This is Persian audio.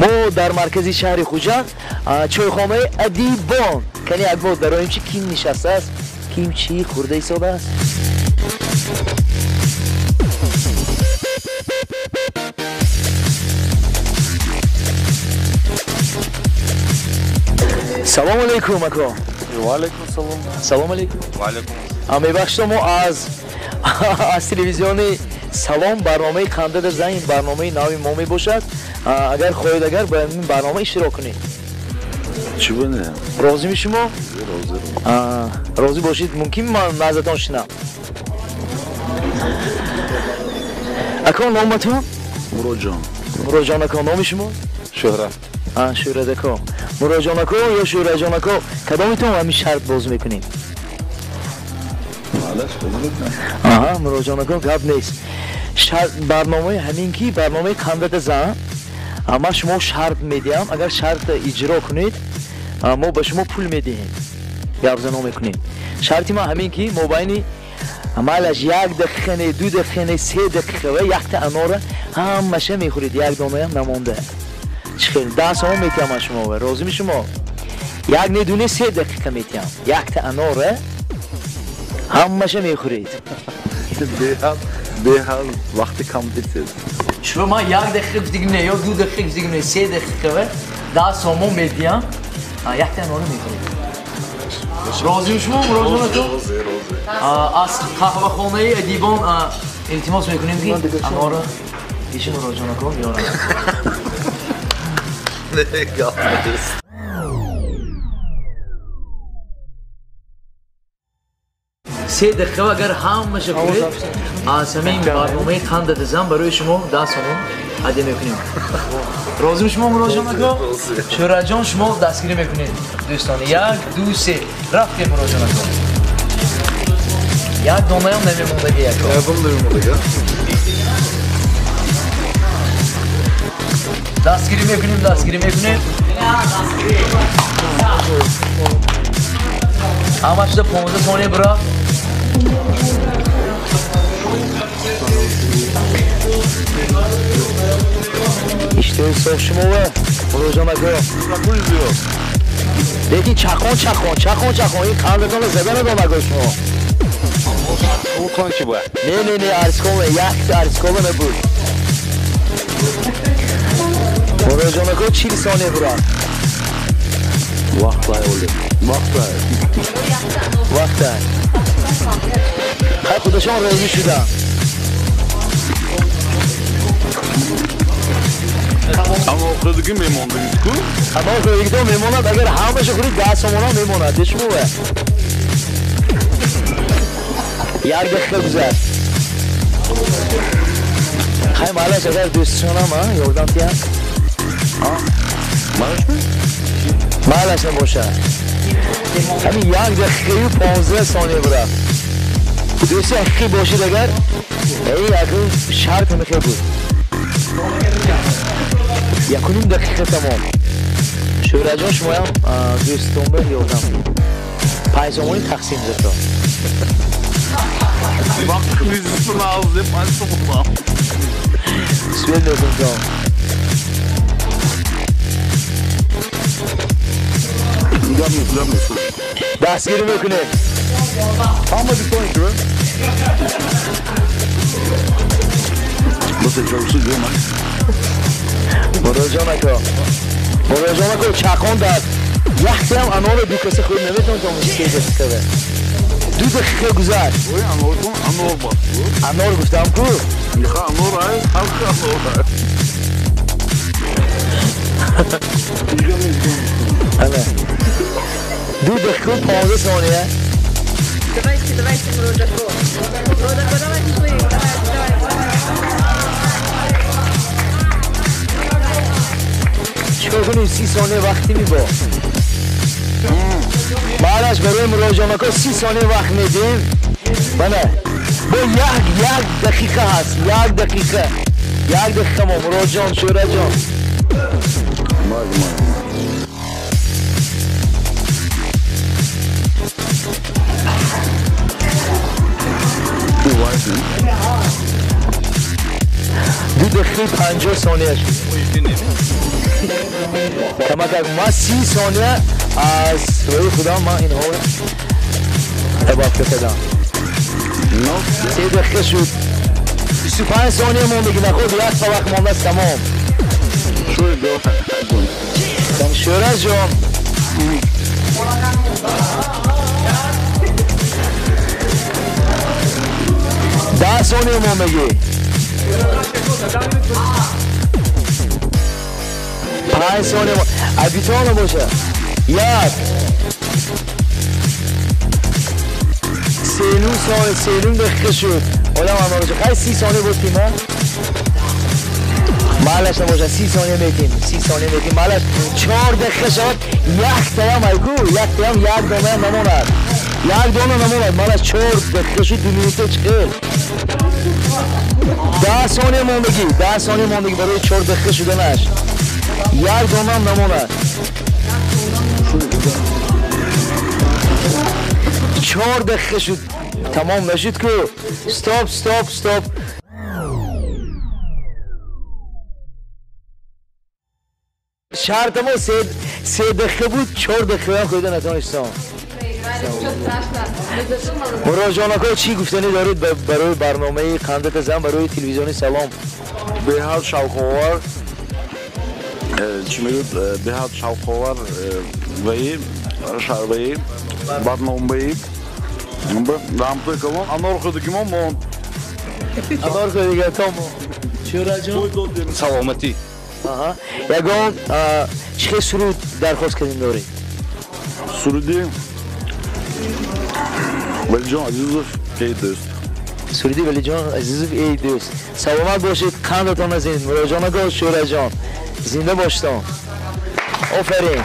ما در مرکز شهر خوجند چایخانه ادیبان کنی اگه درایم چی کیم نشسته است کیم چی خورده ایستاده است سلام علیکم اکا و علیکم سلام. سلام علیکم و علیکم. میبخشم ما از تلویزیون سلام برنامه خنده در زن برنامه ناوی ما می باشد اگر خواهید اگر به این برنامه اشتراک کنید چی بونه؟ راضی می شما؟ راضی. راضی باشید ممکن من نظرتان شنم اکا نامتون؟ مروجان. مروجان اکا نام شما؟ شهرت. شهرت اکا مروجان اکا یا شهرت جان اکا کدامتون همین شرط باز میکنید؟ مروجان اکا گپ نیست برنامه همین کی برنامه خنده زن ما شما شرط میدیم اگر شرط اجرا کنید ما به شما پول میدهیم گپ زن میکنیم شرطی ما همین کی مبینی مالش یک دقیقه دو دقیقه سه دقیقه و یک تا انار همشه میخورید یک دانه هم نمونده چخیل 10 سوم میتیم شما راضی می شما یک ندونه 3 دقیقه میتیم یک تا انار همشه میخورید به هر وقتی کم بیتید شما ما یک دقیقه دیگه نه یا 2 دقیقه دیگه نه 3 دقیقه 10 سوم میتیم یک تا انار میخورید راضی شما راضی تو از قهوه خانه ادیبان التماس میکنیم که انار ایشون راضی نکن یا سه دقیقه اگر هم مشه کنید از همین برنامه خنده زن برای شما 10 سوم هدیه میکنیم راضی شما مراجعه میکنم شورا جان شما دستگیری میکنید دوستان 1 2 3 رفتیم مراجعه میکنم یک دانه هم نمیمونده که یک دستگیری میکنیم همه شده 15 ثانیه برا اشتهای صاف شما و مراجعه میکنم لیکن چخون این خندتان رو زدن دام اگر شما اون کن چی باید؟ نه ارزکامه یک ارزکامه نبود مراجعه میکنم 40 ثانیه برا وقت های اولی وقت های خیلی خودشان راضی شدم اما آخردگی میماندید کو؟ اما آخردگی تو میماند اگر همه شکری 10 سوم هم میماند دیش موه یک دقیقه گذر خیلی مالش اگر دوستشان هم یادم تیم مالش نباشه همین یک دقیقه و 15 ثانیه برا دوستی اخی باشید اگر اگر شرط میخواه بود 1.5 دقیقه تمام شورا جان شما هم دوستون به یادم 5 سومانی تقسیم زد وقت میزیستون آوزه 5 سوم سویل نکن جان دستگیری میکنه همه دیتونی کرد بسه جوشی دیو من مراجعه نکن چکان داد یک هم انار دو کسی خود نمیتون که اون 3 دقیقه 2 دقیقه گذر انار باست انار گفتم کو میخوا انار هست حلقه انار هست 2 دقیقه و 15 ثانیه Давайте мроджако. Давайте свои. چیکار کنیم 30 ثانیه وقتی میبا بعدش برای مراجعه نکن 30 ثانیه وقت میدیم بله با یک دقیقه هست یک دقیقه ما مراجعه شورا جان 2 دقیقه 50 ثانیه شد. کمک ما 30 ثانیه از روی خدا ما این ها اضافه کردم. 3 دقیقه شد. 25 ثانیه موندگی نخود یک تا وقت مونده است تمام. شوی دو. شورا جان. 10 ثانیه موندگی. 5 ثانیه ابیتان باشه. 1 3 دقیقه شد. آدم هم باشه. خیلی 30 ثانیه بود تیم ها. مالش نباشه 30 ثانیه میتیم. 30 ثانیه میتیم. مالش 4 دقیقه شد. یک تایم ایگو. یک تایم یک دانه نموند. یک دانه نموند. مالش 4 دقیقه شد. 2 منیت چقدر. 10 ثانیه موندگی. 10 ثانیه موندگی برای 4 دقیقه شدنش. یک دانه نموند. 4 دقیقه شد. تمام نشد که استاپ. شرط ما 3 دقیقه بود. 4 دقیقه هم خود نتونستم. مراجعانکا چی گفتنی دارید برای برنامه خندت زن برای تلویزیون سلام؟ Behad Shavkhovar چی میگوید Behad Shavkhovar و برنامه رامتوی کمان انار خودی کمان مون انار خودی کمان چورا جان؟ سلامتی یکان چه سرود درخواست کردیم دارید؟ سرودی ولی جان عزیزوف ای دوست سرودی ولی جان عزیزوف ای دوست سلامت باشید خندتان نزین مراجعانکا شورا جان زنده باشتان آفرین